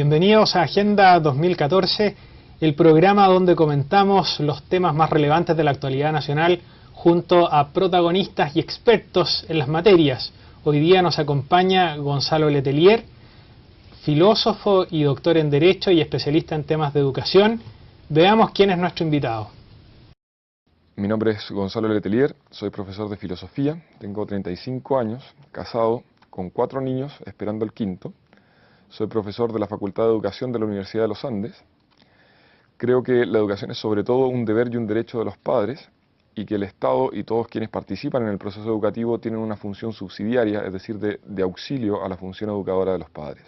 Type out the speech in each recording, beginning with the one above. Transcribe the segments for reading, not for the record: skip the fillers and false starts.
Bienvenidos a Agenda 2014, el programa donde comentamos los temas más relevantes de la actualidad nacional junto a protagonistas y expertos en las materias. Hoy día nos acompaña Gonzalo Letelier, filósofo y doctor en Derecho y especialista en temas de educación. Veamos quién es nuestro invitado. Mi nombre es Gonzalo Letelier, soy profesor de filosofía, tengo 35 años, casado, con 4 niños, esperando el quinto. Soy profesor de la Facultad de Educación de la Universidad de los Andes. Creo que la educación es sobre todo un deber y un derecho de los padres y que el Estado y todos quienes participan en el proceso educativo tienen una función subsidiaria, es decir, de auxilio a la función educadora de los padres.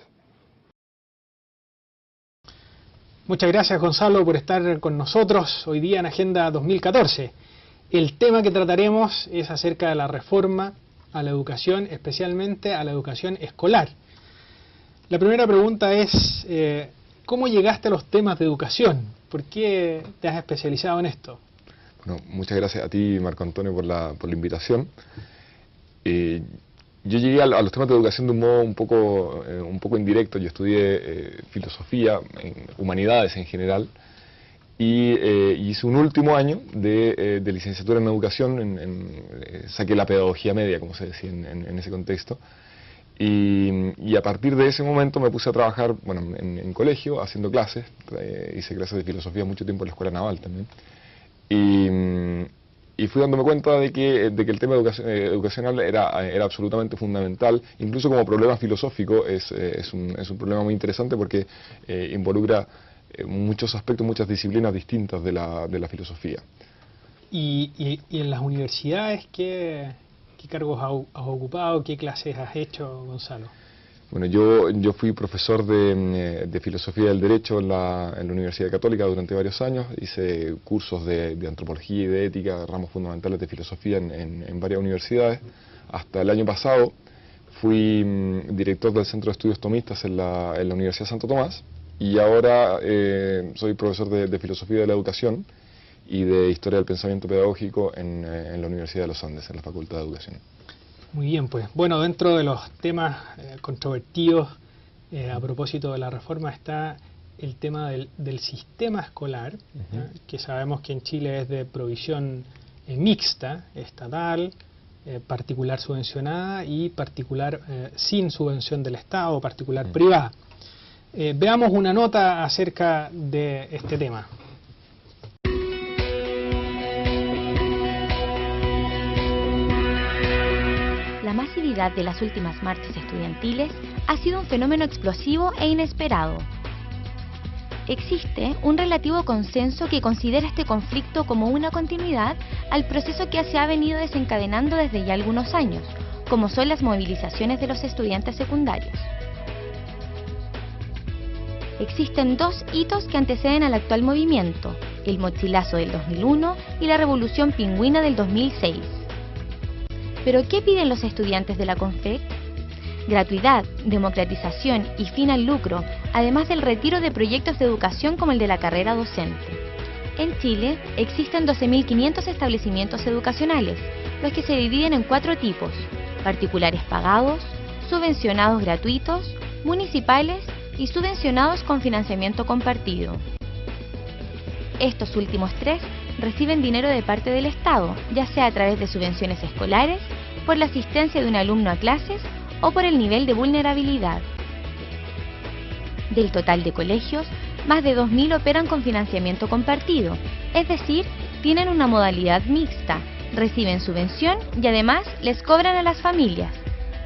Muchas gracias, Gonzalo, por estar con nosotros hoy día en Agenda 2014. El tema que trataremos es acerca de la reforma a la educación, especialmente a la educación escolar. La primera pregunta es, ¿cómo llegaste a los temas de educación? ¿Por qué te has especializado en esto? Bueno, muchas gracias a ti, Marco Antonio, por la invitación. Yo llegué a los temas de educación de un modo un poco indirecto. Yo estudié filosofía, humanidades en general, y hice un último año de licenciatura en educación, saqué la pedagogía media, como se decía en ese contexto, y a partir de ese momento me puse a trabajar en colegio, haciendo clases. Hice clases de filosofía mucho tiempo en la Escuela Naval también, y fui dándome cuenta de que el tema educacional era absolutamente fundamental. Incluso como problema filosófico es un problema muy interesante porque involucra muchos aspectos, muchas disciplinas distintas de la filosofía. ¿Y en las universidades qué cargos has ocupado? ¿Qué clases has hecho, Gonzalo? Bueno, yo fui profesor de filosofía del derecho en la Universidad Católica durante varios años. Hice cursos de antropología y de ética, ramos fundamentales de filosofía en varias universidades. Hasta el año pasado fui director del Centro de Estudios Tomistas en la Universidad Santo Tomás, y ahora soy profesor de filosofía de la educación y de historia del pensamiento pedagógico en la Universidad de los Andes, en la Facultad de Educación. Muy bien, pues. Bueno, dentro de los temas controvertidos a propósito de la reforma está el tema del sistema escolar, que sabemos que en Chile es de provisión mixta, estatal, particular subvencionada y particular sin subvención del Estado, particular privada. Veamos una nota acerca de este tema. La masividad de las últimas marchas estudiantiles ha sido un fenómeno explosivo e inesperado. Existe un relativo consenso que considera este conflicto como una continuidad al proceso que se ha venido desencadenando desde ya algunos años, como son las movilizaciones de los estudiantes secundarios. Existen dos hitos que anteceden al actual movimiento: el mochilazo del 2001 y la revolución pingüina del 2006. ¿Pero qué piden los estudiantes de la CONFEC? Gratuidad, democratización y fin al lucro, además del retiro de proyectos de educación como el de la carrera docente. En Chile existen 12.500 establecimientos educacionales, los que se dividen en 4 tipos: particulares pagados, subvencionados gratuitos, municipales y subvencionados con financiamiento compartido. Estos últimos 3 reciben dinero de parte del Estado, ya sea a través de subvenciones escolares, por la asistencia de un alumno a clases o por el nivel de vulnerabilidad. Del total de colegios, más de 2.000 operan con financiamiento compartido, es decir, tienen una modalidad mixta, reciben subvención y además les cobran a las familias.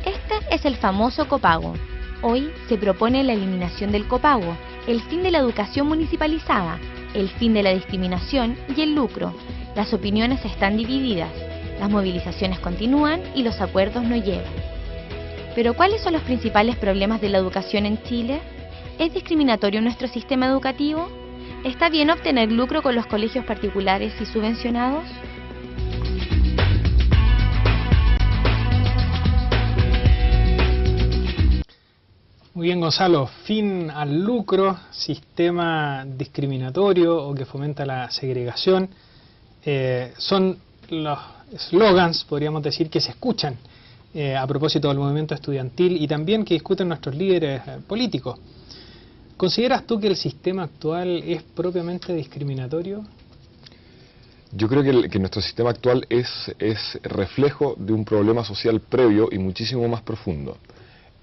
Este es el famoso copago. Hoy se propone la eliminación del copago, el fin de la educación municipalizada, el fin de la discriminación y el lucro. Las opiniones están divididas, las movilizaciones continúan y los acuerdos no llegan. Pero ¿cuáles son los principales problemas de la educación en Chile? ¿Es discriminatorio nuestro sistema educativo? ¿Está bien obtener lucro con los colegios particulares y subvencionados? Muy bien, Gonzalo. Fin al lucro, sistema discriminatorio o que fomenta la segregación, son los slogans, podríamos decir, que se escuchan a propósito del movimiento estudiantil y también que discuten nuestros líderes políticos. ¿Consideras tú que el sistema actual es propiamente discriminatorio? Yo creo que nuestro sistema actual es reflejo de un problema social previo y muchísimo más profundo.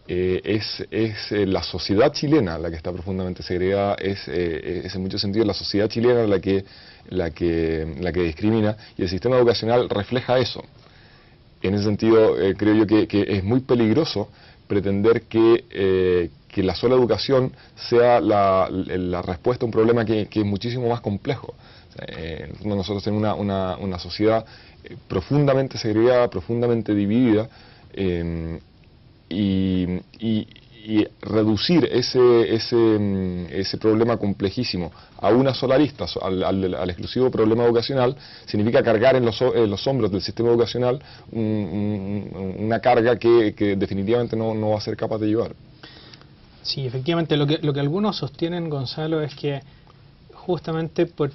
Es la sociedad chilena la que está profundamente segregada, es en muchos sentidos la sociedad chilena la que discrimina, y el sistema educacional refleja eso. En ese sentido, creo yo que es muy peligroso pretender que la sola educación sea la respuesta a un problema que es muchísimo más complejo. Nosotros tenemos una sociedad profundamente segregada, profundamente dividida, y reducir ese problema complejísimo a una sola arista, al exclusivo problema educacional, significa cargar en los hombros del sistema educacional una carga que definitivamente no va a ser capaz de llevar. Sí, efectivamente, lo que algunos sostienen, Gonzalo, es que justamente por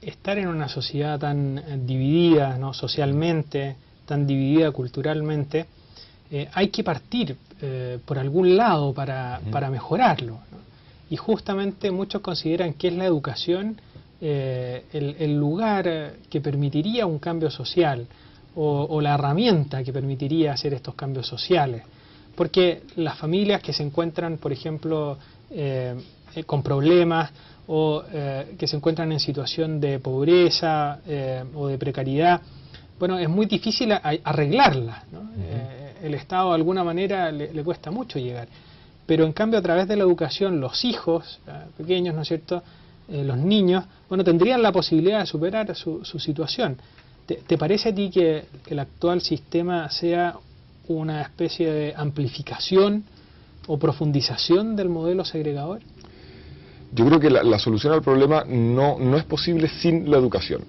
estar en una sociedad tan dividida, ¿no?, socialmente, tan dividida culturalmente, hay que partir por algún lado para mejorarlo, ¿no? Y justamente muchos consideran que es la educación el lugar que permitiría un cambio social, o la herramienta que permitiría hacer estos cambios sociales. Porque las familias que se encuentran, por ejemplo, con problemas, o que se encuentran en situación de pobreza o de precariedad, bueno, es muy difícil arreglarlas, ¿no? El Estado de alguna manera le cuesta mucho llegar, pero en cambio a través de la educación los hijos pequeños, ¿no es cierto?, los niños, bueno, tendrían la posibilidad de superar su situación. ¿Te parece a ti que el actual sistema sea una especie de amplificación o profundización del modelo segregador? Yo creo que la solución al problema no es posible sin la educación.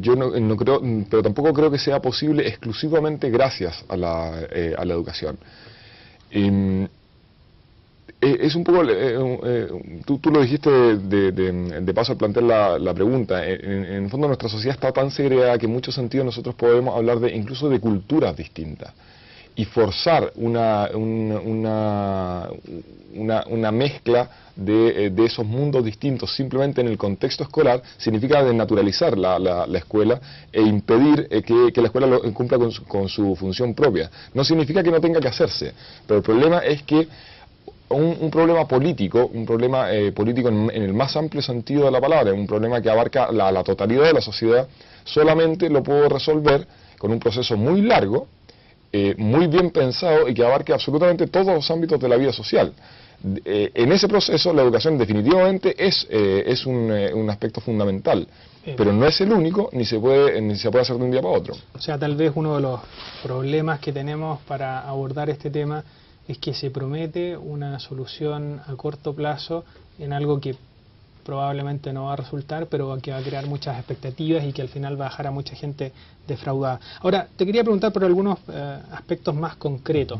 Yo no creo, pero tampoco creo que sea posible exclusivamente gracias a la educación. Es un poco, tú lo dijiste de paso al plantear la pregunta. En el fondo nuestra sociedad está tan segregada que en muchos sentidos nosotros podemos hablar incluso de culturas distintas. Y forzar una mezcla de esos mundos distintos simplemente en el contexto escolar significa desnaturalizar la escuela e impedir que la escuela cumpla con su función propia. No significa que no tenga que hacerse, pero el problema es que un problema político, en el más amplio sentido de la palabra, un problema que abarca la totalidad de la sociedad, solamente lo puedo resolver con un proceso muy largo, muy bien pensado y que abarque absolutamente todos los ámbitos de la vida social. En ese proceso la educación definitivamente es un aspecto fundamental, pero no es el único, ni se puede hacer de un día para otro. O sea, tal vez uno de los problemas que tenemos para abordar este tema es que se promete una solución a corto plazo en algo que probablemente no va a resultar, pero que va a crear muchas expectativas y que al final va a dejar a mucha gente defraudada. Ahora, te quería preguntar por algunos aspectos más concretos.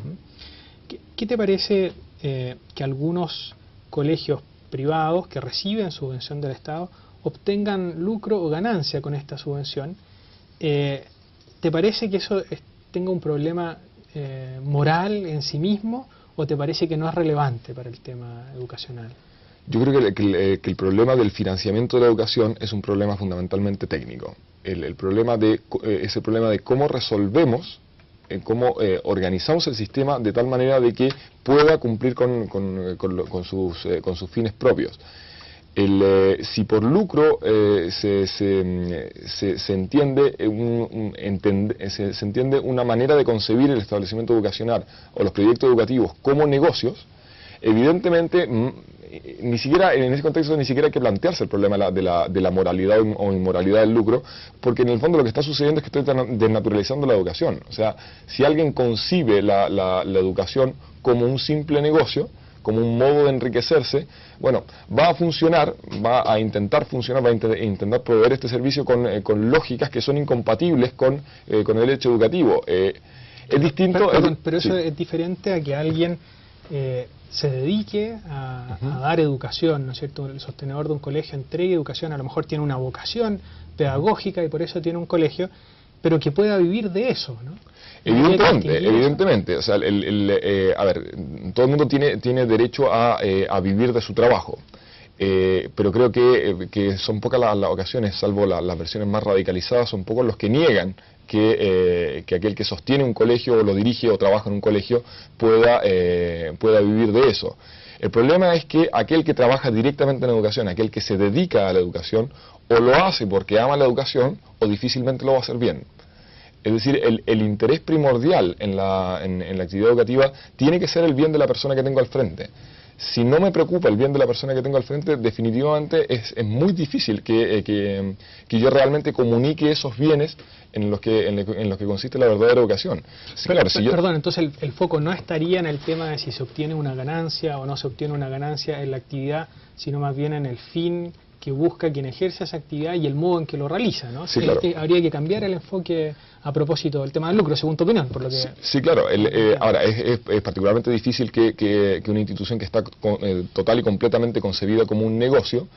¿Qué te parece que algunos colegios privados que reciben subvención del Estado obtengan lucro o ganancia con esta subvención? ¿Te parece que eso tenga un problema moral en sí mismo, o te parece que no es relevante para el tema educacional? Yo creo que el problema del financiamiento de la educación es un problema fundamentalmente técnico. El problema es el problema de cómo resolvemos, cómo organizamos el sistema de tal manera de que pueda cumplir con sus fines propios. Si por lucro se entiende se entiende una manera de concebir el establecimiento educacional o los proyectos educativos como negocios, evidentemente ni siquiera en ese contexto ni siquiera hay que plantearse el problema de la moralidad o inmoralidad del lucro, porque en el fondo lo que está sucediendo es que estoy desnaturalizando la educación. O sea, si alguien concibe la educación como un simple negocio, como un modo de enriquecerse, bueno, va a funcionar, va a intentar funcionar, va a intentar proveer este servicio con lógicas que son incompatibles con el hecho educativo. Es distinto... Pero eso es diferente a que alguien se dedique a dar educación, ¿no es cierto? El sostenedor de un colegio entregue educación, a lo mejor tiene una vocación pedagógica y por eso tiene un colegio, pero que pueda vivir de eso, ¿no? Evidentemente, o sea, a ver, todo el mundo tiene derecho a vivir de su trabajo. Pero creo que son pocas las ocasiones, salvo las versiones más radicalizadas, son pocos los que niegan que aquel que sostiene un colegio o lo dirige o trabaja en un colegio pueda vivir de eso. El problema es que aquel que trabaja directamente en educación, aquel que se dedica a la educación, o lo hace porque ama la educación o difícilmente lo va a hacer bien. Es decir, el interés primordial en la actividad educativa tiene que ser el bien de la persona que tengo al frente. Si no me preocupa el bien de la persona que tengo al frente, definitivamente es muy difícil que yo realmente comunique esos bienes en los que consiste la verdadera educación. Sí, pero, claro, perdón, entonces el foco no estaría en el tema de si se obtiene una ganancia o no se obtiene una ganancia en la actividad, sino más bien en el fin que busca quien ejerce esa actividad y el modo en que lo realiza, ¿no? Sí, claro. Habría que cambiar el enfoque a propósito del tema del lucro, según tu opinión, por lo que... Sí, claro. Ahora, es particularmente difícil que una institución que está total y completamente concebida como un negocio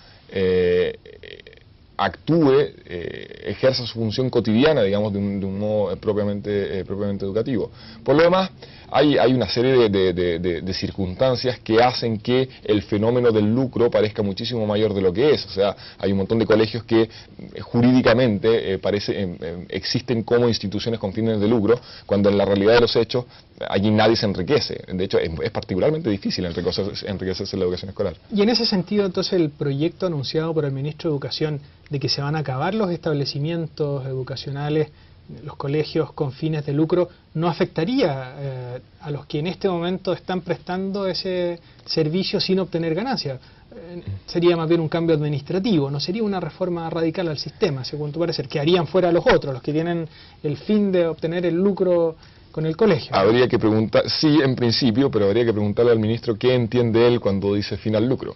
actúe, ejerza su función cotidiana, digamos, de un modo propiamente educativo. Por lo demás, hay una serie de circunstancias que hacen que el fenómeno del lucro parezca muchísimo mayor de lo que es. O sea, hay un montón de colegios que jurídicamente existen como instituciones con fines de lucro, cuando en la realidad de los hechos allí nadie se enriquece. De hecho, es particularmente difícil enriquecerse en la educación escolar. Y en ese sentido, entonces, el proyecto anunciado por el Ministro de Educación de que se van a acabar los establecimientos educacionales, los colegios con fines de lucro, ¿no afectaría a los que en este momento están prestando ese servicio sin obtener ganancias? Sería más bien un cambio administrativo, no sería una reforma radical al sistema, según tu parecer, que harían fuera a los otros, los que tienen el fin de obtener el lucro con el colegio. Habría que preguntar, sí, en principio, pero habría que preguntarle al ministro qué entiende él cuando dice fin al lucro.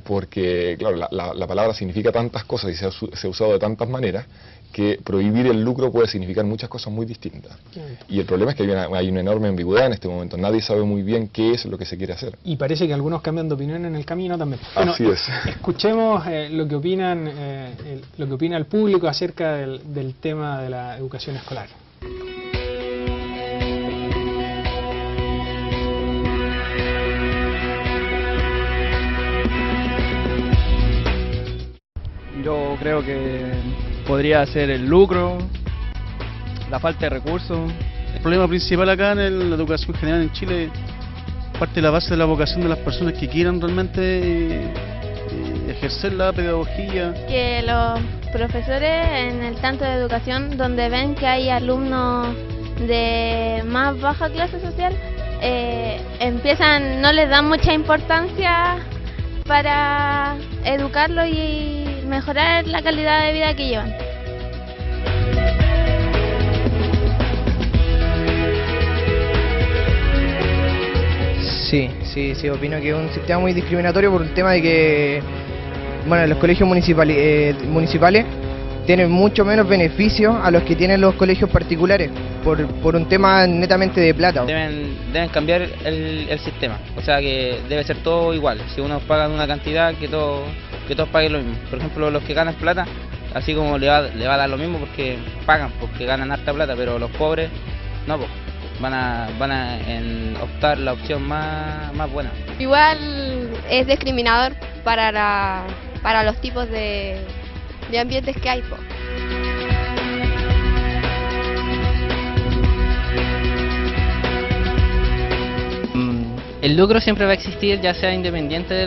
Porque, claro, la palabra significa tantas cosas y se ha usado de tantas maneras que prohibir el lucro puede significar muchas cosas muy distintas. Y el problema es que hay una enorme ambigüedad en este momento. Nadie sabe muy bien qué es lo que se quiere hacer. Y parece que algunos cambian de opinión en el camino también. Bueno, así es. Escuchemos lo que opina el público acerca del tema de la educación escolar. Yo creo que podría ser el lucro, la falta de recursos. El problema principal acá en la educación general en Chile parte de la base de la vocación de las personas que quieran realmente ejercer la pedagogía. Que los profesores en el tanto de educación, donde ven que hay alumnos de más baja clase social, no les dan mucha importancia para educarlos y mejorar la calidad de vida que llevan. Sí, opino que es un sistema muy discriminatorio por el tema de que, bueno, los colegios municipales tienen mucho menos beneficios a los que tienen los colegios particulares, por un tema netamente de plata. Deben cambiar el sistema, o sea que debe ser todo igual. Si unos pagan una cantidad, que todos paguen lo mismo. Por ejemplo, los que ganan plata, así como le va a dar lo mismo porque pagan, porque ganan harta plata, pero los pobres no, pues van a optar la opción más buena. Igual es discriminador para los tipos de ambientes que hay. El lucro siempre va a existir, ya sea independiente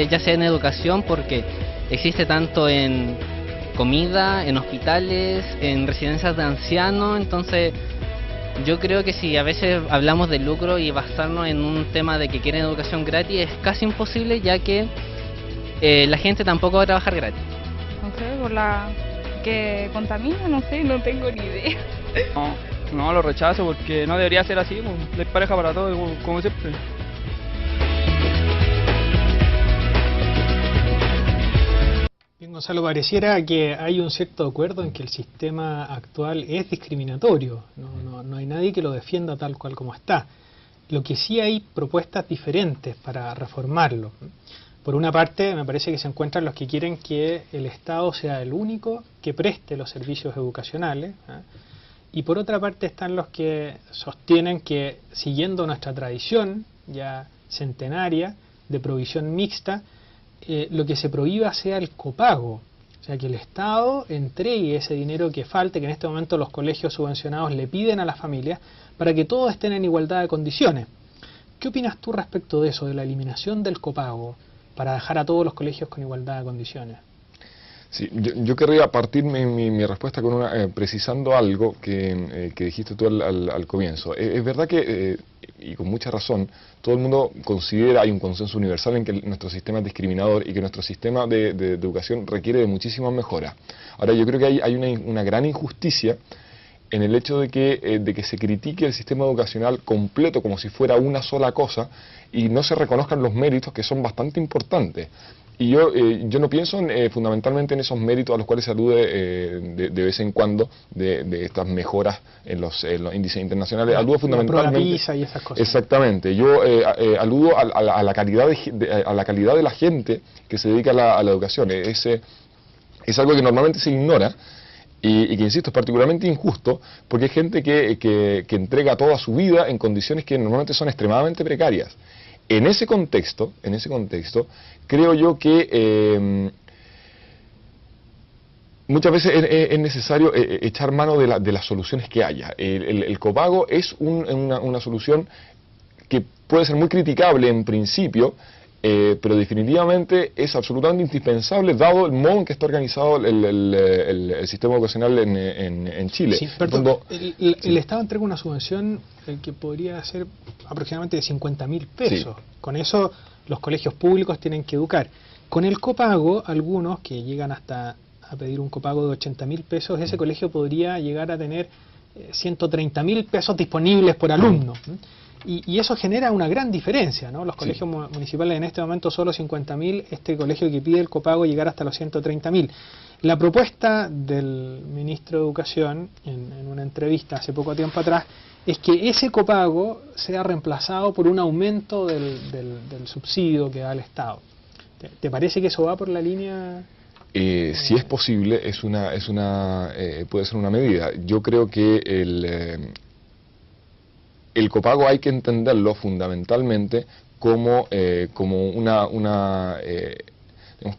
ya sea en educación, porque existe tanto en comida, en hospitales, en residencias de ancianos. Entonces yo creo que si a veces hablamos de lucro y basarnos en un tema de que quieren educación gratis, es casi imposible, ya que la gente tampoco va a trabajar gratis. No sé, por la que contamina, no sé, no tengo ni idea. No, lo rechazo porque no debería ser así, pues, es pareja para todos, como siempre. Bien, Gonzalo, pareciera que hay un cierto acuerdo en que el sistema actual es discriminatorio. No hay nadie que lo defienda tal cual como está. Lo que sí hay propuestas diferentes para reformarlo. Por una parte, me parece que se encuentran los que quieren que el Estado sea el único que preste los servicios educacionales, y por otra parte están los que sostienen que, siguiendo nuestra tradición ya centenaria de provisión mixta, lo que se prohíba sea el copago. O sea, que el Estado entregue ese dinero que falte, que en este momento los colegios subvencionados le piden a las familias, para que todos estén en igualdad de condiciones. ¿Qué opinas tú respecto de eso, de la eliminación del copago, para dejar a todos los colegios con igualdad de condiciones? Sí, yo querría partir mi respuesta con precisando algo que dijiste tú al comienzo. Es verdad que, y con mucha razón, todo el mundo considera, hay un consenso universal en que nuestro sistema es discriminador y que nuestro sistema de educación requiere de muchísimas mejoras. Ahora, yo creo que hay una gran injusticia en el hecho de que se critique el sistema educacional completo como si fuera una sola cosa y no se reconozcan los méritos, que son bastante importantes. Y yo no pienso fundamentalmente en esos méritos a los cuales se alude de vez en cuando de estas mejoras en los índices internacionales. Aludo fundamentalmente la PISA y esas cosas. Exactamente. Yo aludo a la calidad de la gente que se dedica a la educación. Es algo que normalmente se ignora. Y que, insisto, es particularmente injusto porque hay gente que entrega toda su vida en condiciones que normalmente son extremadamente precarias. En ese contexto, creo yo que muchas veces es necesario echar mano de las soluciones que haya. El copago es una solución que puede ser muy criticable en principio, pero definitivamente es absolutamente indispensable dado el modo en que está organizado el sistema educacional en Chile. Sí, perdón, el Estado entrega una subvención que podría ser aproximadamente de 50.000 pesos. Sí. Con eso los colegios públicos tienen que educar. Con el copago, algunos que llegan hasta a pedir un copago de 80.000 pesos, ese colegio podría llegar a tener 130.000 pesos disponibles por alumno. Y eso genera una gran diferencia, ¿no? Los colegios municipales en este momento solo 50.000, este colegio que pide el copago llegar hasta los 130.000. La propuesta del ministro de Educación en una entrevista hace poco tiempo atrás es que ese copago sea reemplazado por un aumento del subsidio que da el Estado. ¿Te parece que eso va por la línea? Si es posible, puede ser una medida. Yo creo que el copago hay que entenderlo fundamentalmente como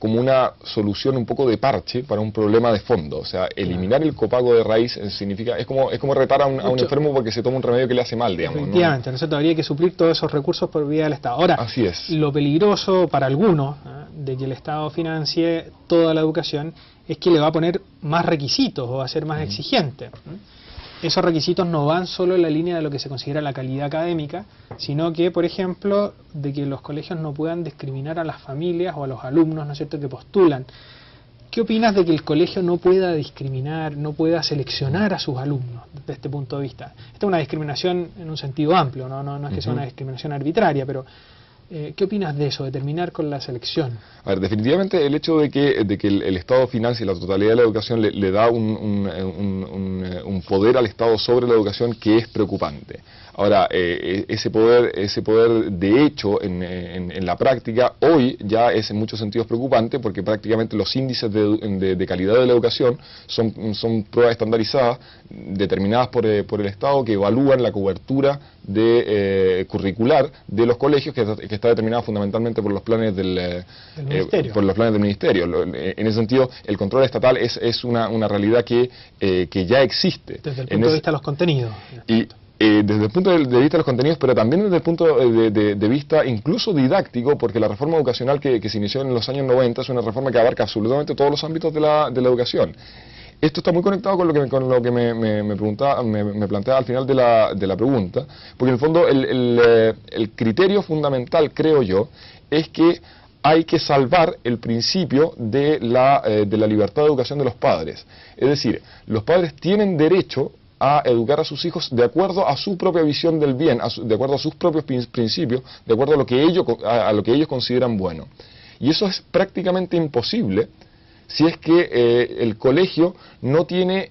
una solución un poco de parche para un problema de fondo. O sea, eliminar el copago de raíz significa es como retar a un enfermo porque se toma un remedio que le hace mal, digamos. Efectivamente, ¿no? Nosotros habría que suplir todos esos recursos por vía del Estado. Ahora, así es. Lo peligroso para algunos de que el Estado financie toda la educación es que le va a poner más requisitos o va a ser más exigente. Esos requisitos no van solo en la línea de lo que se considera la calidad académica, sino que, por ejemplo, de que los colegios no puedan discriminar a las familias o a los alumnos, ¿no es cierto?, que postulan. ¿Qué opinas de que el colegio no pueda discriminar, no pueda seleccionar a sus alumnos desde este punto de vista? Esta es una discriminación en un sentido amplio, no es que sea una discriminación arbitraria, pero ¿qué opinas de eso, de terminar con la selección? A ver, definitivamente el hecho de que el Estado financie la totalidad de la educación le da un poder al Estado sobre la educación que es preocupante. Ahora, ese poder de hecho en la práctica hoy ya es en muchos sentidos preocupante porque prácticamente los índices de calidad de la educación son pruebas estandarizadas determinadas por el Estado que evalúan la cobertura curricular de los colegios que está determinada fundamentalmente por los planes del Ministerio. En ese sentido, el control estatal es una realidad que ya existe. Desde el punto de vista de los contenidos. Desde el punto de vista de los contenidos, pero también desde el punto de vista incluso didáctico, porque la reforma educacional que se inició en los años 90 es una reforma que abarca absolutamente todos los ámbitos de la educación. Esto está muy conectado con lo que me planteaba al final de la pregunta, porque en el fondo el criterio fundamental, creo yo, es que hay que salvar el principio de la libertad de educación de los padres. Es decir, los padres tienen derecho a educar a sus hijos de acuerdo a su propia visión del bien, de acuerdo a sus propios principios, de acuerdo a lo que ellos consideran bueno. Y eso es prácticamente imposible si es que el colegio no tiene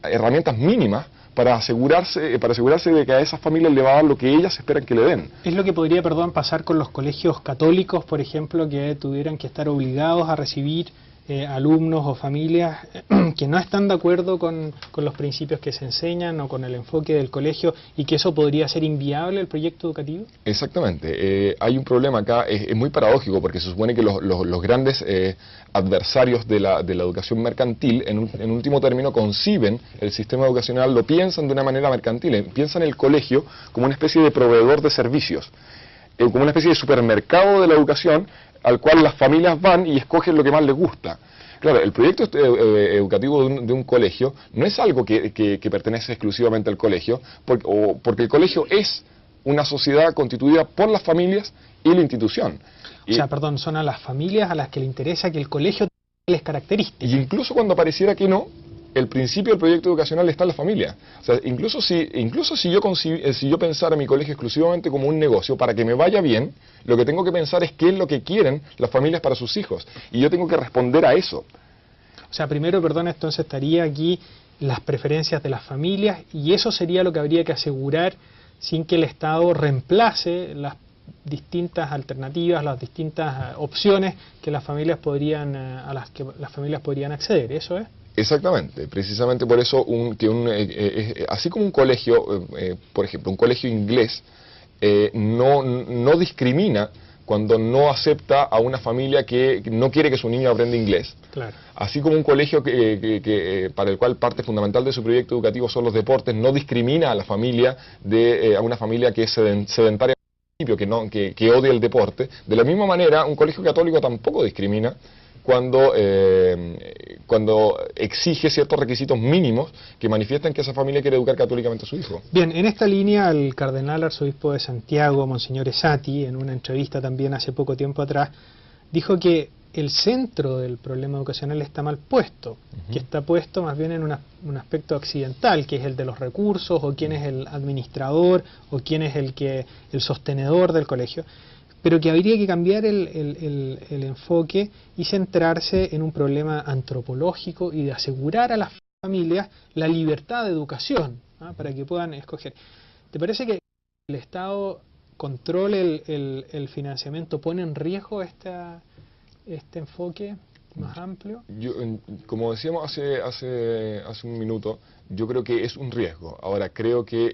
herramientas mínimas para asegurarse de que a esas familias le va a dar lo que ellas esperan que le den. Es lo que podría, pasar con los colegios católicos, por ejemplo, que tuvieran que estar obligados a recibir alumnos o familias que no están de acuerdo con los principios que se enseñan o con el enfoque del colegio, y que eso podría ser inviable el proyecto educativo. Exactamente. Hay un problema acá, es muy paradójico, porque se supone que los grandes adversarios de la educación mercantil, en último término, conciben el sistema educacional, lo piensan de una manera mercantil, piensan el colegio como una especie de proveedor de servicios, como una especie de supermercado de la educación, al cual las familias van y escogen lo que más les gusta. Claro, el proyecto educativo de un colegio no es algo que pertenece exclusivamente al colegio, porque el colegio es una sociedad constituida por las familias y la institución. O sea, son a las familias a las que le interesa que el colegio tenga las características. Y incluso cuando pareciera que no, el principio del proyecto educacional está en la familia. O sea, incluso si yo pensara mi colegio exclusivamente como un negocio para que me vaya bien, lo que tengo que pensar es qué es lo que quieren las familias para sus hijos. Y yo tengo que responder a eso. O sea, primero, entonces estaría aquí las preferencias de las familias, y eso sería lo que habría que asegurar sin que el Estado reemplace las distintas alternativas, las distintas opciones que las familias a las que las familias podrían acceder. ¿Eso es? Exactamente, precisamente por eso así como un colegio, por ejemplo, un colegio inglés no discrimina cuando no acepta a una familia que no quiere que su niño aprenda inglés. Claro. Así como un colegio para el cual parte fundamental de su proyecto educativo son los deportes, no discrimina a la familia a una familia que es sedentaria, que odia el deporte. De la misma manera, un colegio católico tampoco discrimina cuando exige ciertos requisitos mínimos que manifiestan que esa familia quiere educar católicamente a su hijo. Bien, en esta línea el cardenal arzobispo de Santiago, Monseñor Esati, en una entrevista también hace poco tiempo atrás, dijo que el centro del problema educacional está mal puesto, que está puesto más bien en un aspecto accidental, que es el de los recursos, o quién es el administrador, o quién es el sostenedor del colegio, pero que habría que cambiar el enfoque y centrarse en un problema antropológico y de asegurar a las familias la libertad de educación, para que puedan escoger. ¿Te parece que el Estado controle el financiamiento pone en riesgo este enfoque más amplio? Como decíamos hace un minuto, yo creo que es un riesgo. Ahora, creo que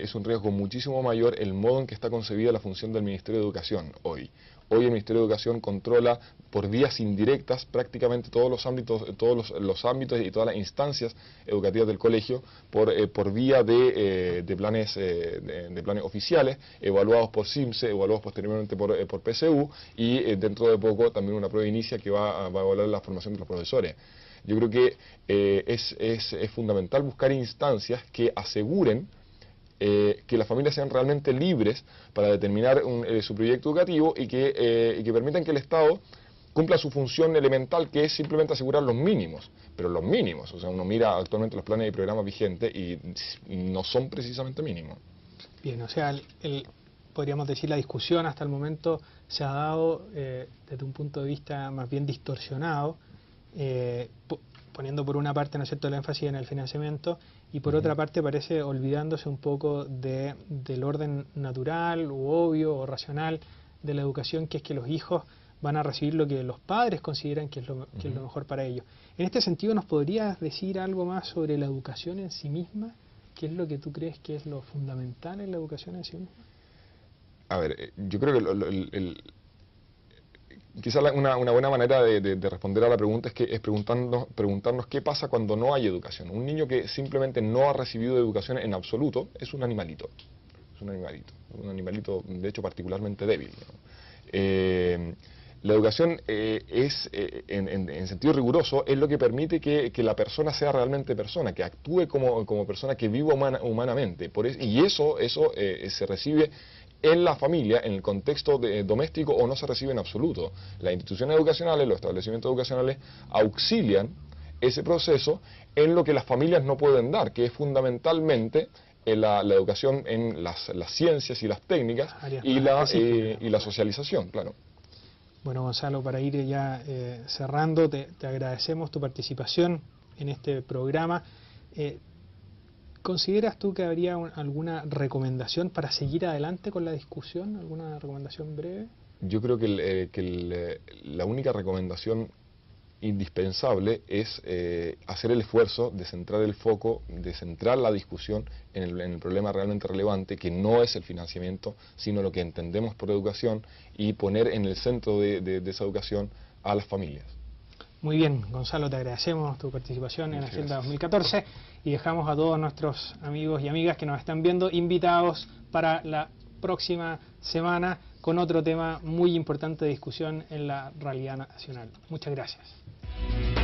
es un riesgo muchísimo mayor el modo en que está concebida la función del Ministerio de Educación hoy. Hoy el Ministerio de Educación controla por vías indirectas prácticamente todos los ámbitos y todas las instancias educativas del colegio por vía de planes oficiales, evaluados por CIMSE, evaluados posteriormente por PSU, y dentro de poco también una prueba inicia que va a evaluar la formación de los profesores. Yo creo que es fundamental buscar instancias que aseguren que las familias sean realmente libres para determinar su proyecto educativo y que permitan que el Estado cumpla su función elemental, que es simplemente asegurar los mínimos, pero los mínimos. O sea, uno mira actualmente los planes y programas vigentes y no son precisamente mínimos. Bien, o sea, podríamos decir la discusión hasta el momento se ha dado desde un punto de vista más bien distorsionado, poniendo por una parte, ¿no es cierto?, el énfasis en el financiamiento, y por otra parte parece olvidándose un poco del orden natural u obvio o racional de la educación, que es que los hijos van a recibir lo que los padres consideran que es lo mejor para ellos. En este sentido, ¿nos podrías decir algo más sobre la educación en sí misma? ¿Qué es lo que tú crees que es lo fundamental en la educación en sí misma? A ver, yo creo que quizás una buena manera de responder a la pregunta es preguntarnos qué pasa cuando no hay educación. Un niño que simplemente no ha recibido educación en absoluto es un animalito. Es un animalito de hecho particularmente débil, ¿no? La educación en sentido riguroso es lo que permite que la persona sea realmente persona, que actúe como persona, que viva humanamente. Y eso se recibe en la familia, en el contexto doméstico, o no se recibe en absoluto. Las instituciones educacionales, los establecimientos educacionales auxilian ese proceso en lo que las familias no pueden dar, que es fundamentalmente la educación en las ciencias y las técnicas y la socialización, claro. Bueno, Gonzalo, para ir ya cerrando, te agradecemos tu participación en este programa. ¿Consideras tú que habría alguna recomendación para seguir adelante con la discusión? ¿Alguna recomendación breve? Yo creo que la única recomendación indispensable es hacer el esfuerzo de centrar el foco, de centrar la discusión en el problema realmente relevante, que no es el financiamiento, sino lo que entendemos por educación, y poner en el centro de esa educación a las familias. Muy bien, Gonzalo, te agradecemos tu participación en Agenda 2014 y dejamos a todos nuestros amigos y amigas que nos están viendo invitados para la próxima semana con otro tema muy importante de discusión en la realidad nacional. Muchas gracias.